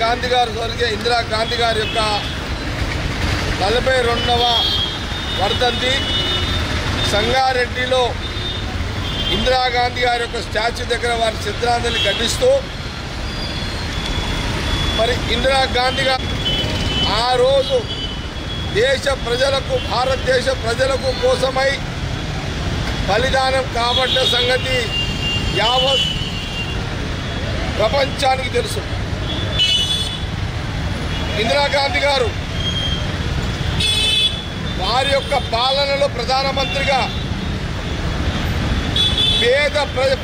గాంధీ గారు స్వర్గీయ ఇందిరా గాంధీ గారి యొక్క 42వ వర్ధంతి సంగారెడ్డిలో ఇందిరాగాంధీ గారి యొక్క స్టాచ్యూ దగ్గర వారి శ్రద్ధాంజలి ఘటిస్తూ మరి ఇందిరాగాంధీ గారు ఆ రోజు దేశ ప్రజలకు భారతదేశ ప్రజలకు కోసమై బలిదానం కాబట్ట సంగతి యావత్ ప్రపంచానికి తెలుసు. ఇందిరాగాంధీ గారు వారి యొక్క పాలనలో ప్రధానమంత్రిగా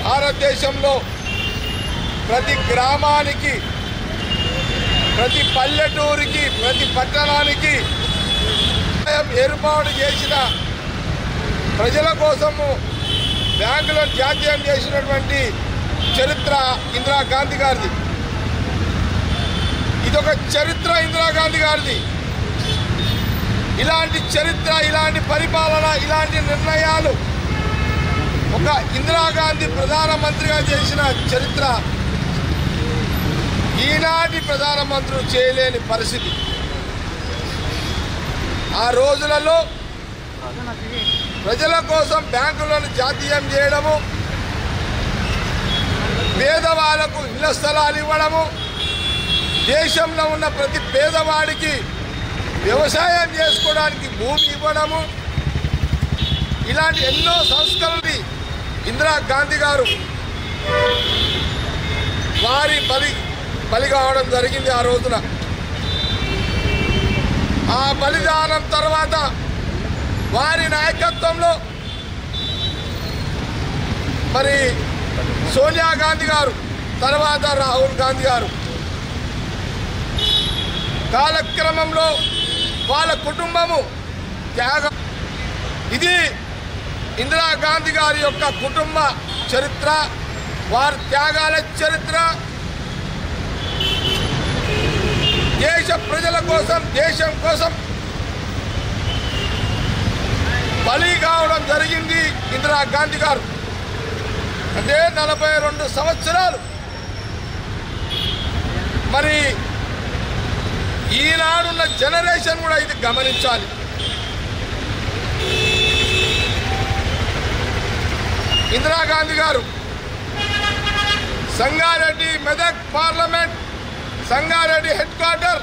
భారతదేశంలో ప్రతి గ్రామానికి, ప్రతి పల్లెటూరికి, ప్రతి పట్టణానికి ఏర్పాటు చేసిన ప్రజల కోసము బ్యాంకులను జాతీయం చేసినటువంటి చరిత్ర ఇందిరాగాంధీ గారిది. ఇదొక చరిత్ర ఇందిరాగాంధీ గారిది. ఇలాంటి చరిత్ర, ఇలాంటి పరిపాలన, ఇలాంటి నిర్ణయాలు ఒక ఇందిరాగాంధీ ప్రధానమంత్రిగా చేసిన చరిత్ర ఈనాటి ప్రధానమంత్రులు చేయలేని పరిస్థితి. ఆ రోజులలో ప్రజల కోసం బ్యాంకులను జాతీయం చేయడము, పేదవాళ్లకు ఇళ్ల స్థలాలు ఇవ్వడము, దేశంలో ఉన్న ప్రతి పేదవాడికి వ్యవసాయం చేసుకోవడానికి భూమి ఇవ్వడము, ఇలాంటి ఎన్నో సంస్కరణలు ఇందిరాగాంధీ గారు వారి బలి కావడం జరిగింది. ఆ రోజున ఆ బలిదానం తర్వాత వారి నాయకత్వంలో మరి సోనియా గాంధీ గారు, తర్వాత రాహుల్ గాంధీ గారు కాలక్రమంలో వాళ్ళ కుటుంబము త్యాగం. ఇది ఇందిరాగాంధీ గారి యొక్క కుటుంబ చరిత్ర, వారి త్యాగాల చరిత్ర. దేశ ప్రజల కోసం, దేశం కోసం బలి కావడం జరిగింది ఇందిరాగాంధీ గారు. అంటే 42 సంవత్సరాలు. మరి ఈనాడున్న జనరేషన్ కూడా ఇది గమనించాలి. ఇందిరాగాంధీ గారు Sangareddy Medak parliament, Sangareddy head quarter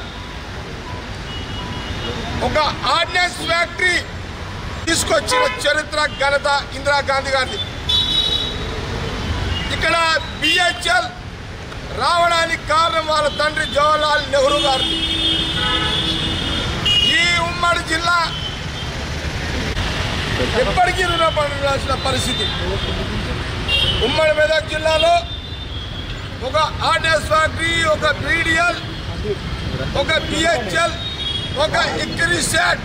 ఒక ఆర్డినెన్స్ ఫ్యాక్టరీ తీసుకొచ్చిన చరిత్ర, ఘనత ఇందిరాగాంధీ గారిది. ఇక్కడ బిహెచ్ఎల్ రావడానికి కారణం వాళ్ళ తండ్రి జవహర్లాల్ నెహ్రూ గారిది. ఈ ఉమ్మడి జిల్లా ఎప్పటికీ రుణపడాల్సిన పరిస్థితి. ఉమ్మడి మెదక్ జిల్లాలో ఒక ఆర్డినెన్స్ ఫ్యాక్టరీ, ఒక బీడీఎల్, ఒక బిహెచ్ఎల్, ఒక ఇక్రిసాట్,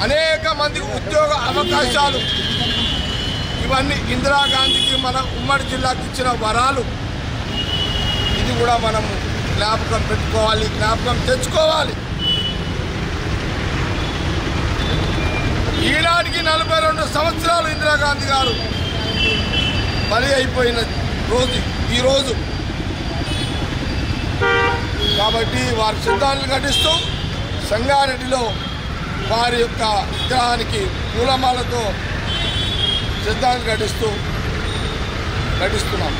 అనేక మందికి ఉద్యోగ అవకాశాలు, ఇవన్నీ ఇందిరాగాంధీకి మన ఉమ్మడి జిల్లాకి ఇచ్చిన వరాలు. ఇది కూడా మనం జ్ఞాపకం పెట్టుకోవాలి, జ్ఞాపకం తెచ్చుకోవాలి. ఈనాటికి 42 సంవత్సరాలు ఇందిరాగాంధీ గారు బలి అయిపోయిన రోజు ఈరోజు. కాబట్టి వారి శ్రద్ధాంజలి ఘటిస్తూ సంగారెడ్డిలో వారి యొక్క విగ్రహానికి పూలమాలతో శ్రద్ధాంజలి ఘటిస్తున్నాం.